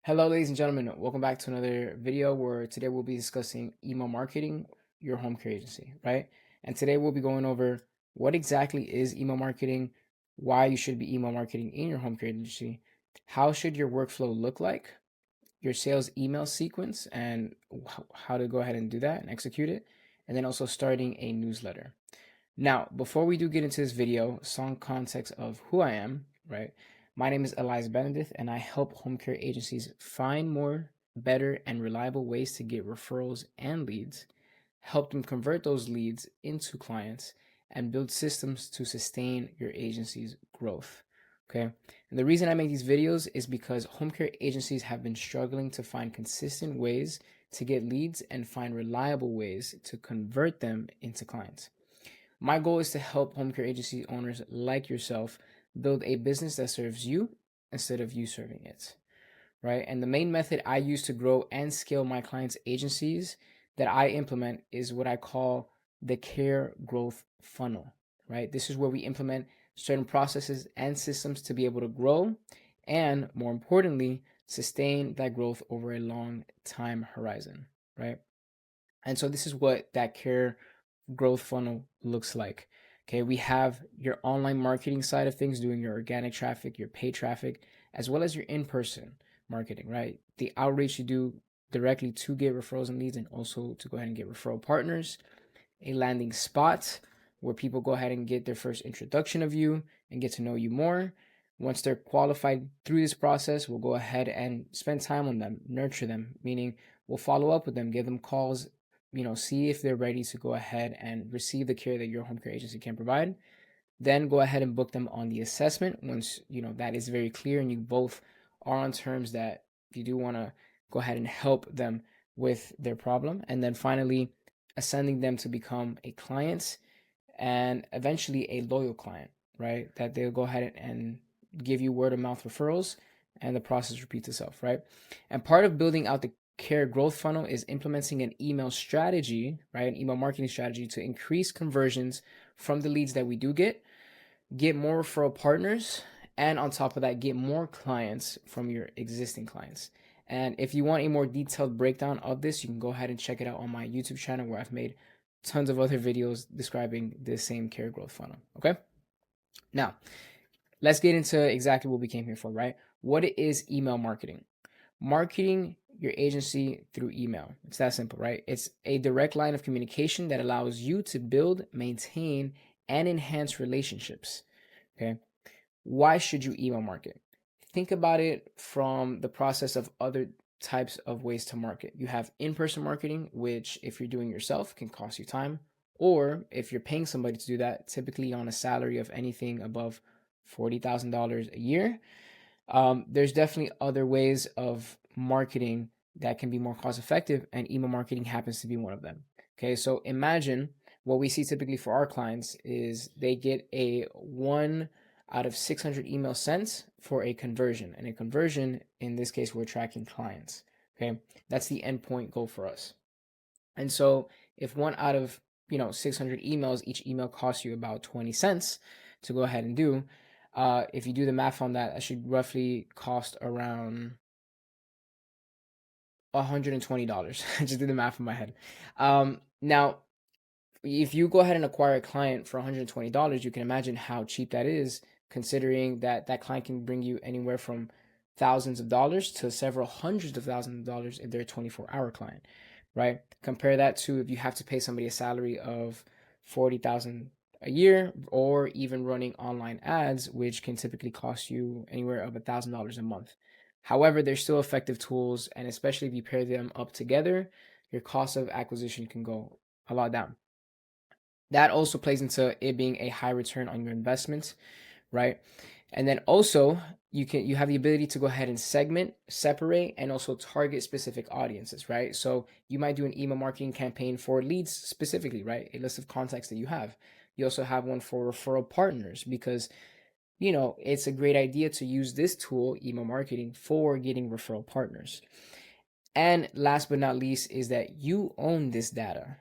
Hello, ladies and gentlemen. Welcome back to another video where today we'll be discussing email marketing, your home care agency, right? And today we'll be going over what exactly is email marketing, why you should be email marketing in your home care agency, how should your workflow look like, your sales email sequence, and how to go ahead and do that and execute it, and then also starting a newsletter. Now, before we do get into this video, some context of who I am, right? My name is Elias Benedith, and I help home care agencies find more, better, and reliable ways to get referrals and leads, help them convert those leads into clients, and build systems to sustain your agency's growth. Okay. And the reason I make these videos is because home care agencies have been struggling to find consistent ways to get leads and find reliable ways to convert them into clients. My goal is to help home care agency owners like yourself build a business that serves you instead of you serving it, right? And the main method I use to grow and scale my clients' agencies that I implement is what I call the care growth funnel, right? This is where we implement certain processes and systems to be able to grow and, more importantly, sustain that growth over a long time horizon, right? And so this is what that care growth funnel looks like. Okay, we have your online marketing side of things, doing your organic traffic, your paid traffic, as well as your in-person marketing, right? The outreach you do directly to get referrals and leads, and also to go ahead and get referral partners. A landing spot where people go ahead and get their first introduction of you and get to know you more. Once they're qualified through this process, we'll go ahead and spend time on them, nurture them, meaning we'll follow up with them, give them calls, see if they're ready to go ahead and receive the care that your home care agency can provide. Then go ahead and book them on the assessment once that is very clear and you both are on terms that you do want to go ahead and help them with their problem. And then finally, ascending them to become a client and eventually a loyal client, right? That they'll go ahead and give you word of mouth referrals and the process repeats itself, right? And part of building out the care growth funnel is implementing an email strategy, right? An email marketing strategy to increase conversions from the leads that we do get more referral partners, and on top of that, get more clients from your existing clients. And if you want a more detailed breakdown of this, you can go ahead and check it out on my YouTube channel where I've made tons of other videos describing the same care growth funnel. Okay. Now, let's get into exactly what we came here for, right? What is email marketing? Marketing your agency through email. It's that simple, right? It's a direct line of communication that allows you to build, maintain, and enhance relationships. Okay. Why should you email market? Think about it from the process of other types of ways to market. You have in-person marketing, which if you're doing yourself can cost you time, or if you're paying somebody to do that, typically on a salary of anything above $40,000 a year. There's definitely other ways of marketing that can be more cost effective, and email marketing happens to be one of them. Okay, so imagine what we see typically for our clients is they get a 1 out of 600 email sent for a conversion, and a conversion in this case we're tracking clients. Okay, that's the endpoint goal for us. And so if 1 out of 600 emails, each email costs you about 20 cents to go ahead and do. If you do the math on that, that should roughly cost around $120. I just did the math in my head. Now, if you go ahead and acquire a client for $120, you can imagine how cheap that is, considering that that client can bring you anywhere from thousands of dollars to several hundreds of thousands of dollars if they're a 24-hour client, right? Compare that to if you have to pay somebody a salary of 40,000 a year, or even running online ads, which can typically cost you anywhere of $1,000 a month. However, they're still effective tools, and especially if you pair them up together, your cost of acquisition can go a lot down. That also plays into it being a high return on your investment, right? And then also you have the ability to go ahead and segment, separate, and also target specific audiences, right? So you might do an email marketing campaign for leads specifically, right? A list of contacts that you have. You also have one for referral partners because it's a great idea to use this tool, email marketing, for getting referral partners. And last but not least is that you own this data,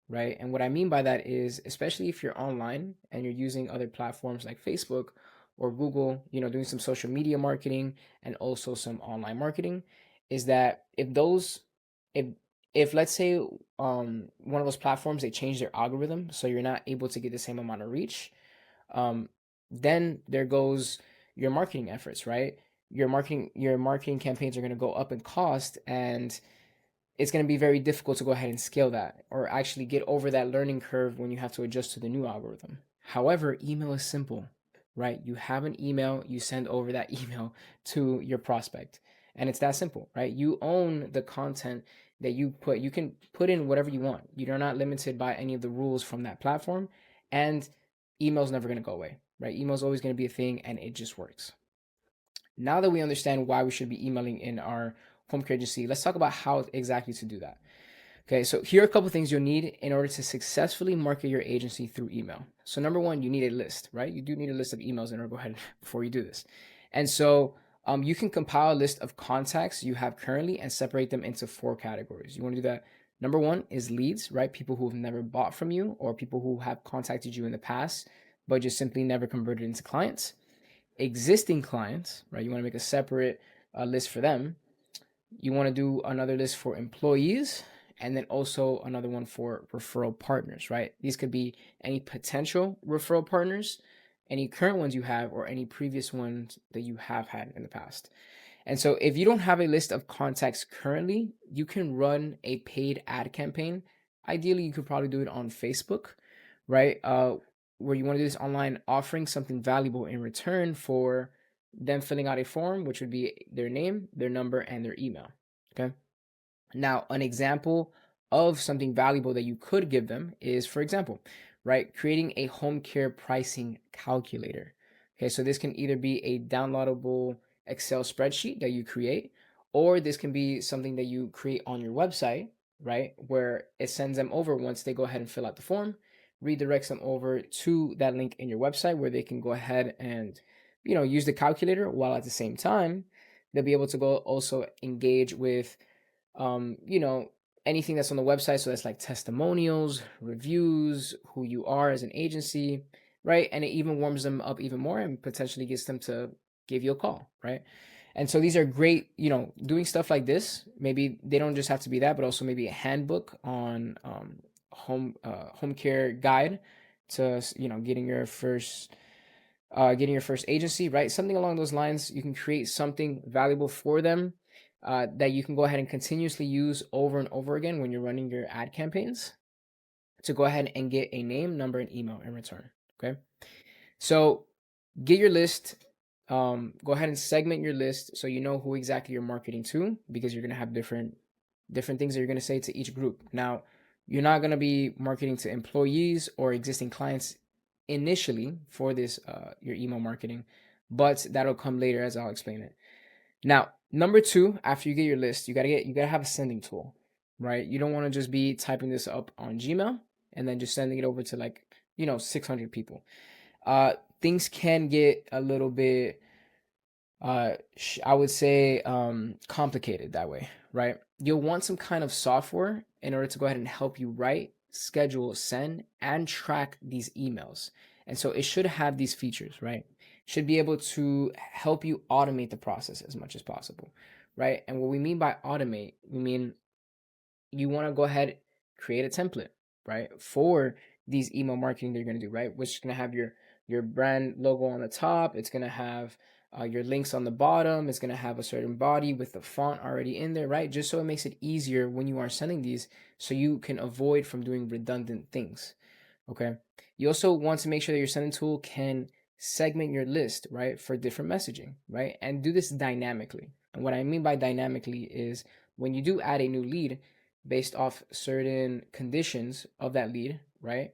right? And what I mean by that is, especially if you're online and you're using other platforms like Facebook or Google, doing some social media marketing and also some online marketing, is that if if let's say one of those platforms they change their algorithm so you're not able to get the same amount of reach, um, then there goes your marketing efforts, right? Your marketing campaigns are going to go up in cost, and it's going to be very difficult to go ahead and scale that or actually get over that learning curve when you have to adjust to the new algorithm. However, email is simple, right? You have an email, you send over that email to your prospect, and it's that simple, right? You own the content that you put. You can put in whatever you want. You're not limited by any of the rules from that platform, and email's never going to go away, right? Email's always going to be a thing, and it just works. Now that we understand why we should be emailing in our home care agency, let's talk about how exactly to do that. Okay, so here are a couple things you'll need in order to successfully market your agency through email. So number one, you need a list, right? You do need a list of emails in order to go ahead before you do this. And so you can compile a list of contacts you have currently and separate them into 4 categories. You want to do that. Number one is leads, right? People who have never bought from you or people who have contacted you in the past, but just simply never converted into clients. Existing clients, right? You want to make a separate list for them. You want to do another list for employees, and then also another one for referral partners, right? These could be any potential referral partners, any current ones you have, or any previous ones that you have had in the past. And so if you don't have a list of contacts currently, you can run a paid ad campaign. Ideally, you could probably do it on Facebook, right? Where you want to do this online, offering something valuable in return for them filling out a form, which would be their name, their number, and their email. Okay. Now, an example of something valuable that you could give them is, for example, right, creating a home care pricing calculator. Okay, so this can either be a downloadable Excel spreadsheet that you create, or this can be something that you create on your website, right, where it sends them over once they go ahead and fill out the form, redirects them over to that link in your website where they can go ahead and, use the calculator while at the same time they'll be able to go also engage with um, you know, anything that's on the website. So that's like testimonials, reviews, who you are as an agency, right? And it even warms them up even more and potentially gets them to give you a call, right? And so these are great, doing stuff like this. Maybe they don't just have to be that, but also maybe a handbook on home care guide to getting your first agency, right? Something along those lines. You can create something valuable for them that you can go ahead and continuously use over and over again when you're running your ad campaigns to go ahead and get a name, number, and email in return. Okay. So get your list. Go ahead and segment your list so you know who exactly you're marketing to, because you're gonna have different things that you're gonna say to each group. Now, you're not gonna be marketing to employees or existing clients initially for this your email marketing, but that'll come later as I'll explain it. Now, number two, after you get your list, you gotta have a sending tool, right? You don't want to just be typing this up on Gmail and then just sending it over to 600 people. Things can get a little bit I would say complicated that way, right? You'll want some kind of software in order to go ahead and help you write, schedule, send, and track these emails. And so it should have these features, right? Should be able to help you automate the process as much as possible, right? And what we mean by automate, we mean you want to go ahead, create a template, right, for these email marketing that you're going to do, right, which is going to have your brand logo on the top. It's going to have your links on the bottom. It's going to have a certain body with the font already in there, right, just so it makes it easier when you are sending these, so you can avoid from doing redundant things. Okay. You also want to make sure that your sending tool can segment your list, right, for different messaging, right, and do this dynamically. And what I mean by dynamically is when you do add a new lead based off certain conditions of that lead, right,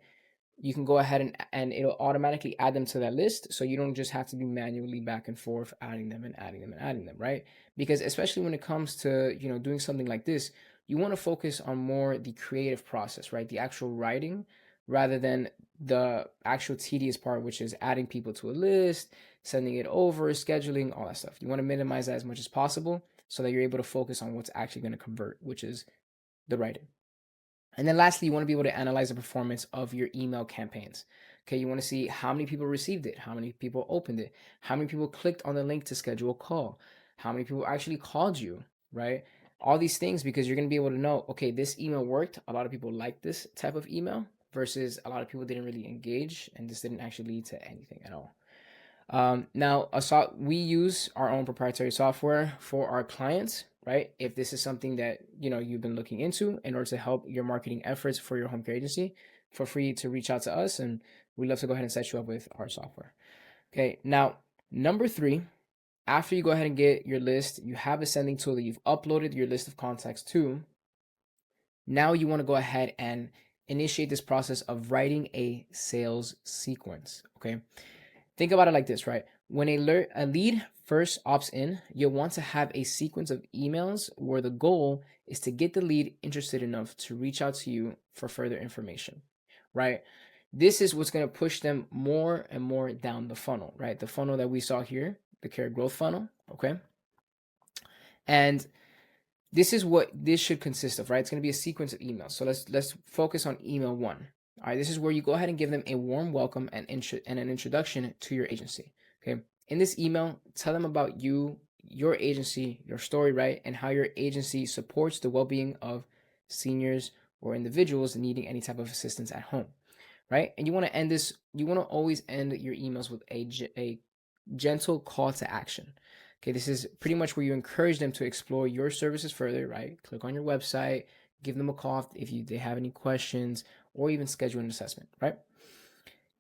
you can go ahead and it'll automatically add them to that list, so you don't just have to be manually back and forth adding them and adding them and adding them, right? Because especially when it comes to doing something like this, you want to focus on more the creative process, right, the actual writing, rather than the actual tedious part, which is adding people to a list, sending it over, scheduling, all that stuff. You want to minimize that as much as possible so that you're able to focus on what's actually going to convert, which is the writing. And then lastly, you want to be able to analyze the performance of your email campaigns. Okay, you want to see how many people received it, how many people opened it, how many people clicked on the link to schedule a call, how many people actually called you, right? All these things, because you're going to be able to know, okay, this email worked. A lot of people liked this type of email versus a lot of people didn't really engage and this didn't actually lead to anything at all. Now, we use our own proprietary software for our clients, right? If this is something that you've been looking into in order to help your marketing efforts for your home care agency, feel free to reach out to us, and we'd love to go ahead and set you up with our software. Okay. Now, number 3, after you go ahead and get your list, you have a sending tool that you've uploaded your list of contacts to. Now you want to go ahead and initiate this process of writing a sales sequence. Okay. Think about it like this, right? When a lead first opts in, you'll want to have a sequence of emails where the goal is to get the lead interested enough to reach out to you for further information, right? This is what's going to push them more and more down the funnel, right? The funnel that we saw here, the care growth funnel, okay? And this is what this should consist of, right? It's going to be a sequence of emails. So let's focus on email 1. All right, this is where you go ahead and give them a warm welcome and an introduction to your agency. Okay, in this email, tell them about you, your agency, your story, right, and how your agency supports the well-being of seniors or individuals needing any type of assistance at home, right? And you want to end this. You want to always end your emails with a gentle call to action. Okay, this is pretty much where you encourage them to explore your services further, right? Click on your website, give them a call if they have any questions, or even schedule an assessment, right?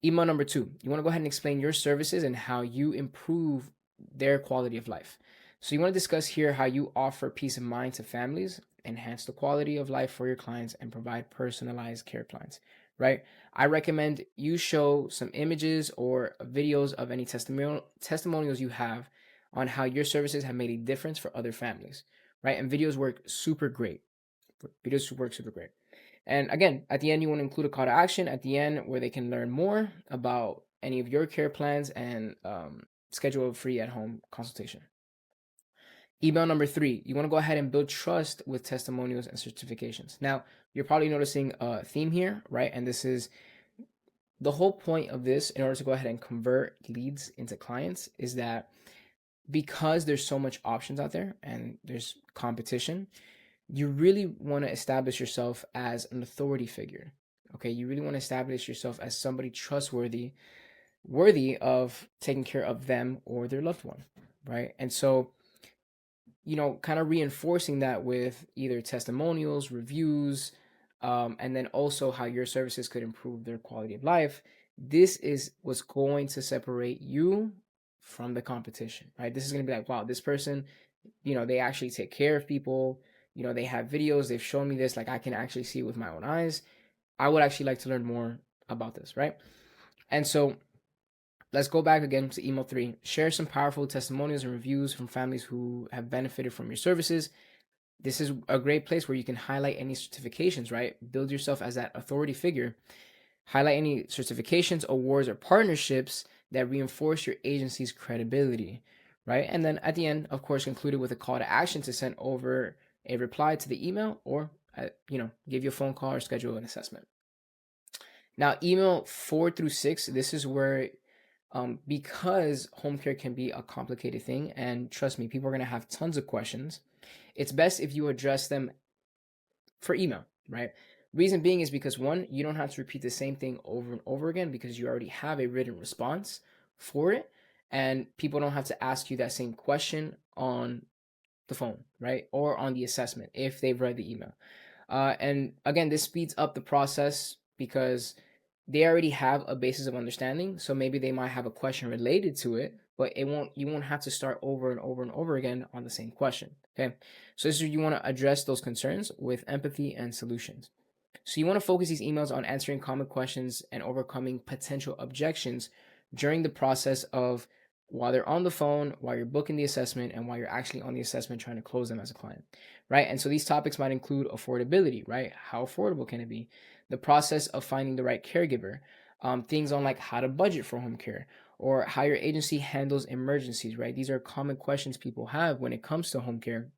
Email number 2, you want to go ahead and explain your services and how you improve their quality of life. So you want to discuss here how you offer peace of mind to families, enhance the quality of life for your clients, and provide personalized care plans, right? I recommend you show some images or videos of any testimonials you have on how your services have made a difference for other families, right? And videos work super great. Videos work super great. And again, at the end, you want to include a call to action at the end where they can learn more about any of your care plans and schedule a free at home consultation. Email number 3, you want to go ahead and build trust with testimonials and certifications. Now, you're probably noticing a theme here, right? And this is the whole point of this in order to go ahead and convert leads into clients is that because there's so much options out there and there's competition, you really want to establish yourself as an authority figure. Okay, you really want to establish yourself as somebody trustworthy, worthy of taking care of them or their loved one, right? And so, kind of reinforcing that with either testimonials, reviews, and then also how your services could improve their quality of life. This is what's going to separate you from the competition, right? This is going to be like, wow, this person, they actually take care of people. They have videos, they've shown me this, like I can actually see it with my own eyes. I would actually like to learn more about this, right? And so let's go back again to email 3. Share some powerful testimonials and reviews from families who have benefited from your services. This is a great place where you can highlight any certifications, right? Build yourself as that authority figure. Highlight any certifications, awards, or partnerships that reinforce your agency's credibility, right? And then at the end, of course, conclude it with a call to action to send over a reply to the email or, give you a phone call or schedule an assessment. Now, email 4 through 6, this is where, because home care can be a complicated thing, and trust me, people are going to have tons of questions, it's best if you address them for email, right? Reason being is because 1, you don't have to repeat the same thing over and over again because you already have a written response for it, and people don't have to ask you that same question on the phone, right? Or on the assessment if they've read the email. And again, this speeds up the process because they already have a basis of understanding. So maybe they might have a question related to it, but you won't have to start over and over and over again on the same question. Okay. So this is you want to address those concerns with empathy and solutions. So you want to focus these emails on answering common questions and overcoming potential objections during the process of while they're on the phone, while you're booking the assessment, and while you're actually on the assessment trying to close them as a client, right? And so these topics might include affordability, right? How affordable can it be? The process of finding the right caregiver, things on like how to budget for home care, or how your agency handles emergencies, right? These are common questions people have when it comes to home care.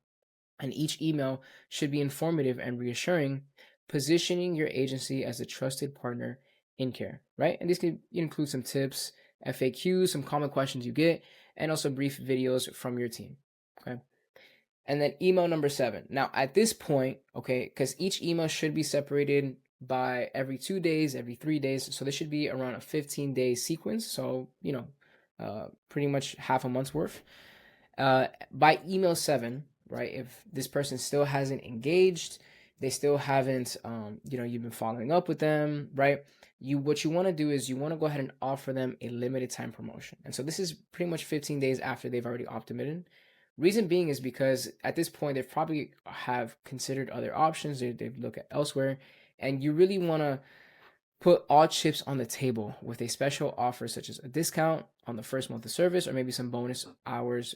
And each email should be informative and reassuring positioning your agency as a trusted partner in care, right? And this could include some tips, FAQs, some common questions you get, and also brief videos from your team. Okay. And then email number 7. Now, at this point, okay, because each email should be separated by every 2 days, every 3 days. So this should be around a 15-day sequence. So, pretty much half a month's worth. By email 7, right, if this person still hasn't engaged, they still haven't, you've been following up with them, right? What you want to do is you want to go ahead and offer them a limited time promotion. And so this is pretty much 15 days after they've already opted in. Reason being is because at this point, they've probably have considered other options. They've looked at elsewhere, and you really want to put all chips on the table with a special offer such as a discount on the first month of service or maybe some bonus hours,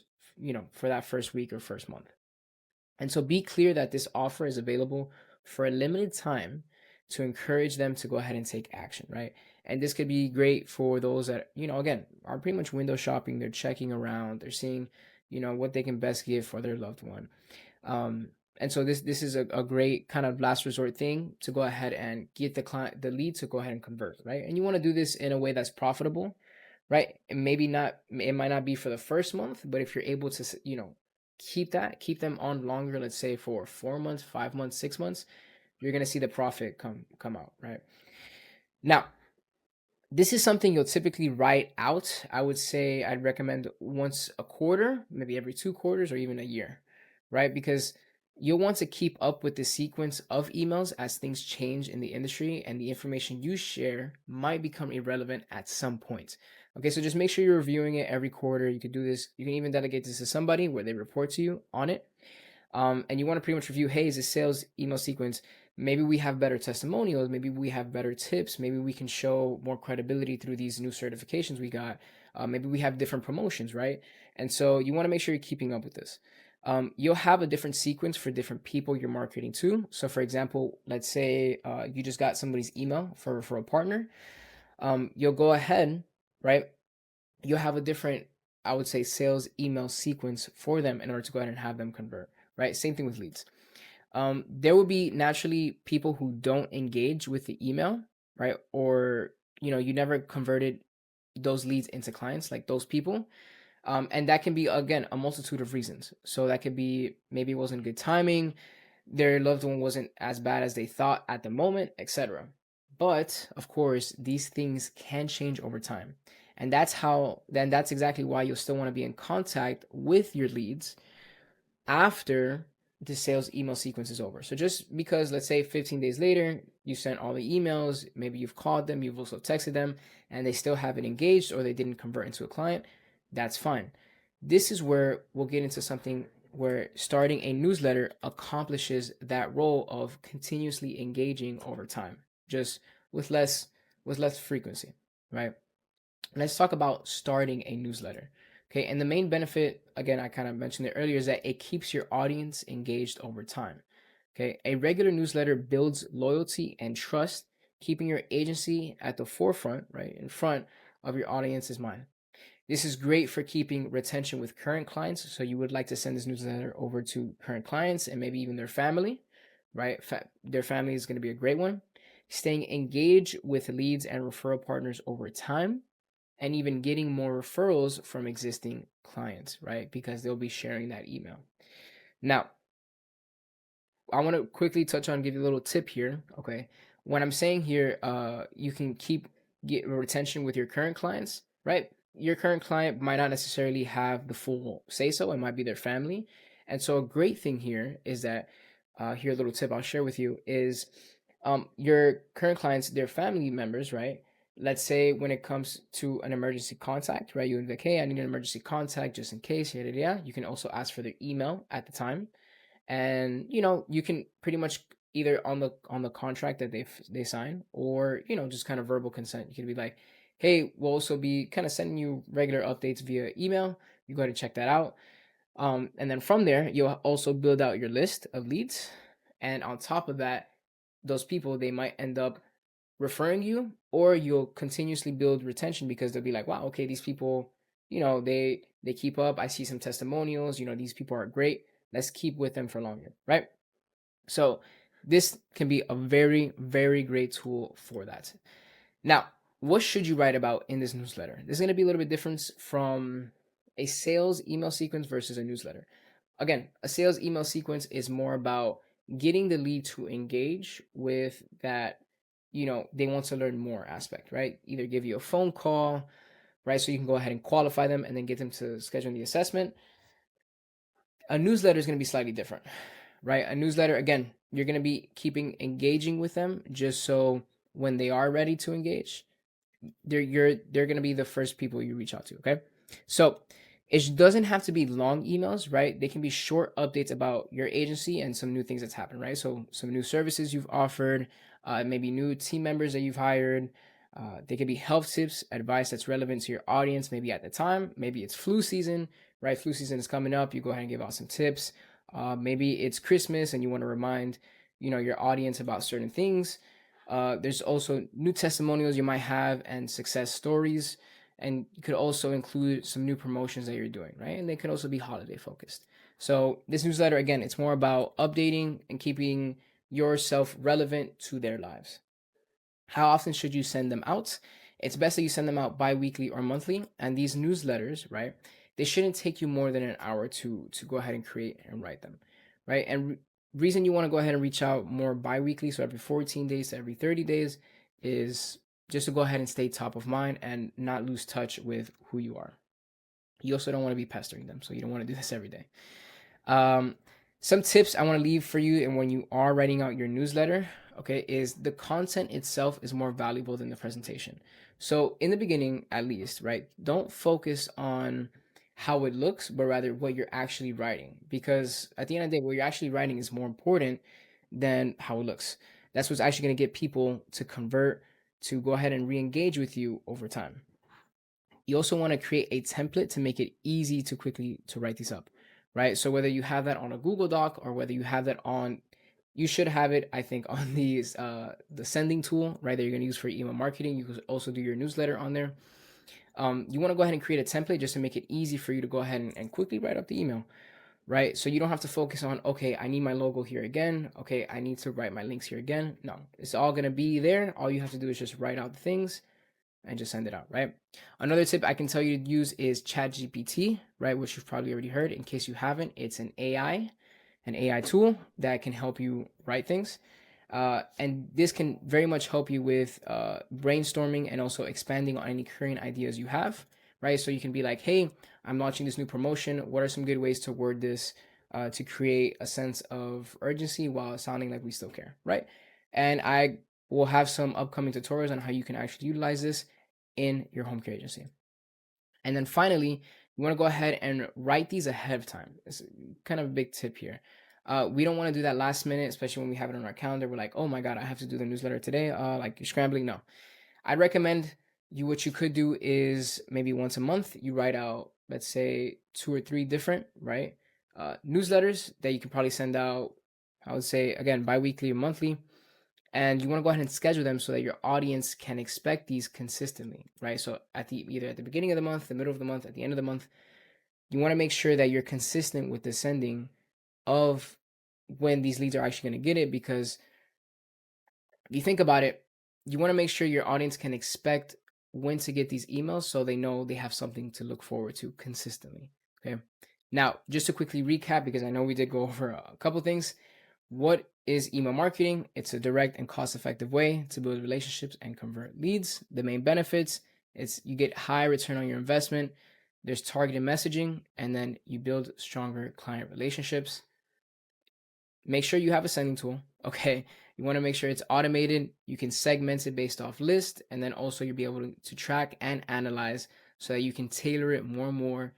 for that first week or first month. And so be clear that this offer is available for a limited time to encourage them to go ahead and take action, right? And this could be great for those that, again, are pretty much window shopping. They're checking around, they're seeing, what they can best give for their loved one. And so this is a great kind of last resort thing to go ahead and get the lead to go ahead and convert, right? And you want to do this in a way that's profitable, right? And it might not be for the first month, but if you're able to, keep them on longer, let's say for 4 months, 5 months, 6 months, you're going to see the profit come out, right? Now, this is something you'll typically write out. I would say I'd recommend once a quarter, maybe every 2 quarters, or even a year, right? Because you'll want to keep up with the sequence of emails as things change in the industry and the information you share might become irrelevant at some point. Okay, so just make sure you're reviewing it every quarter. You could do this. You can even delegate this to somebody where they report to you on it. And you want to pretty much review, hey, is this sales email sequence? Maybe we have better testimonials. Maybe we have better tips. Maybe we can show more credibility through these new certifications we got. Maybe we have different promotions, right? And so you want to make sure you're keeping up with this. You'll have a different sequence for different people you're marketing to. So, for example, let's say you just got somebody's email for a partner. You'll go ahead, right? You'll have a different, I would say, sales email sequence for them in order to go ahead and have them convert, right? Same thing with leads. There will be naturally people who don't engage with the email, right? Or, you never converted those leads into clients, like those people. And that can be, again, a multitude of reasons. So that could be maybe it wasn't good timing, their loved one wasn't as bad as they thought at the moment, etc. But of course, these things can change over time. And that's exactly why you'll still want to be in contact with your leads after the sales email sequence is over. So just because, let's say 15 days later, you sent all the emails, maybe you've called them, you've also texted them, and they still haven't engaged or they didn't convert into a client, that's fine. This is where we'll get into something where starting a newsletter accomplishes that role of continuously engaging over time, just with less frequency, right? Let's talk about starting a newsletter. Okay, and the main benefit, again, I kind of mentioned it earlier, is that it keeps your audience engaged over time. Okay, a regular newsletter builds loyalty and trust, keeping your agency at the forefront, right, in front of your audience's mind. This is great for keeping retention with current clients. So you would like to send this newsletter over to current clients and maybe even their family, right? Their family is going to be a great one. Staying engaged with leads and referral partners over time, and even getting more referrals from existing clients, right? Because they'll be sharing that email. Now, I want to quickly give you a little tip here. Okay. When I'm saying here, you can get retention with your current clients, right? Your current client might not necessarily have the full say so, it might be their family. And so a great thing here is that, here a little tip I'll share with you is your current clients, their family members, right? Let's say when it comes to an emergency contact, right? You're like, hey, I need an emergency contact just in case, yada, yada. You can also ask for their email at the time. And, you can pretty much either on the contract that they sign or, just kind of verbal consent. You can be like, hey, we'll also be kind of sending you regular updates via email. You go ahead and check that out. And then from there, you'll also build out your list of leads. And on top of that, those people, they might end up referring you, or you'll continuously build retention because they'll be like, wow, okay, these people, they keep up. I see some testimonials, these people are great. Let's keep with them for longer, right? So This can be a very, very great tool for that. Now, what should you write about in this newsletter? This is going to be a little bit different from a sales email sequence versus a newsletter. Again, a sales email sequence is more about getting the lead to engage with that, they want to learn more aspect, right? Either give you a phone call, right? So you can go ahead and qualify them and then get them to schedule the assessment. A newsletter is going to be slightly different, right? A newsletter, again, you're going to be keeping engaging with them just so when they are ready to engage, they're going to be the first people you reach out to. Okay, so it doesn't have to be long emails, right? They can be short updates about your agency and some new things that's happened, right? So some new services you've offered, maybe new team members that you've hired. They could be health tips, advice that's relevant to your audience, maybe at the time. Maybe it's flu season, right? Flu season is coming up. You go ahead and give out some tips. Maybe it's Christmas and you want to remind your audience about certain things. There's also new testimonials you might have and success stories. And you could also include some new promotions that you're doing, right? And they could also be holiday focused. So this newsletter, again, it's more about updating and keeping yourself relevant to their lives. How often should you send them out? It's best that you send them out bi-weekly or monthly. And these newsletters, right, they shouldn't take you more than an hour to go ahead and create and write them, right? And reason you want to go ahead and reach out more bi-weekly, so every 14 days to every 30 days, is just to go ahead and stay top of mind and not lose touch with who you are. You also don't want to be pestering them, so you don't want to do this every day. Um, some tips I want to leave for you, and when you are writing out your newsletter, okay, is the content itself is more valuable than the presentation. So in the beginning, at least, right, don't focus on how it looks, but rather what you're actually writing. Because at the end of the day, what you're actually writing is more important than how it looks. That's what's actually going to get people to convert, to go ahead and re-engage with you over time. You also want to create a template to make it easy to quickly to write these up, right? So whether you have that on a Google Doc or whether you have that on, you should have it, I think, on these the sending tool, right, that you're going to use for email marketing. You could also do your newsletter on there. You want to go ahead and create a template just to make it easy for you to go ahead and quickly write up the email, right? So you don't have to focus on, okay, I need my logo here again. Okay, I need to write my links here again. No, it's all going to be there. All you have to do is just write out the things and just send it out, right? Another tip I can tell you to use is ChatGPT, right? Which you've probably already heard. In case you haven't, it's an AI tool that can help you write things. And this can very much help you with brainstorming and also expanding on any current ideas you have, right? So you can be like, hey, I'm launching this new promotion. What are some good ways to word this to create a sense of urgency while sounding like we still care, right? And I will have some upcoming tutorials on how you can actually utilize this in your home care agency. And then finally, you want to go ahead and write these ahead of time. It's kind of a big tip here. We don't want to do that last minute, especially when we have it on our calendar. We're like, oh my God, I have to do the newsletter today. Like you're scrambling. No, I'd recommend what you could do is maybe once a month, you write out, let's say 2 or 3 different, right? Newsletters that you can probably send out, I would say, again, bi-weekly or monthly. And you want to go ahead and schedule them so that your audience can expect these consistently, right? So either at the beginning of the month, the middle of the month, at the end of the month, you want to make sure that you're consistent with the sending of when these leads are actually going to get it. Because if you think about it, you want to make sure your audience can expect when to get these emails so they know they have something to look forward to consistently. Okay. Now, just to quickly recap, because I know we did go over a couple things. What is email marketing? It's a direct and cost-effective way to build relationships and convert leads. The main benefits is you get high return on your investment. There's targeted messaging, and then you build stronger client relationships. Make sure you have a sending tool. Okay. You want to make sure it's automated. You can segment it based off list, and then also you'll be able to track and analyze so that you can tailor it more and more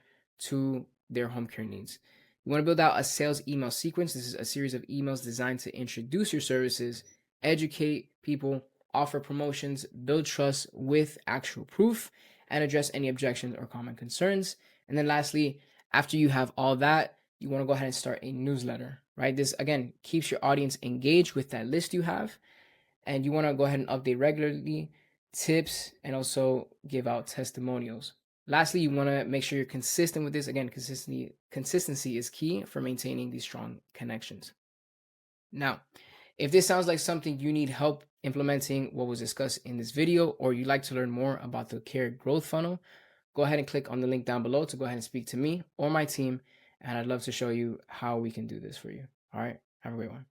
to their home care needs. You want to build out a sales email sequence. This is a series of emails designed to introduce your services, educate people, offer promotions, build trust with actual proof, and address any objections or common concerns. And then lastly, after you have all that, you want to go ahead and start a newsletter, right? This, again, keeps your audience engaged with that list you have. And you want to go ahead and update regularly, tips, and also give out testimonials. Lastly, you want to make sure you're consistent with this. Again, consistency is key for maintaining these strong connections. Now, If this sounds like something you need help implementing what was discussed in this video, or you'd like to learn more about the carrier growth funnel, go ahead and click on the link down below to go ahead and speak to me or my team. And I'd love to show you how we can do this for you. All right. Have a great one.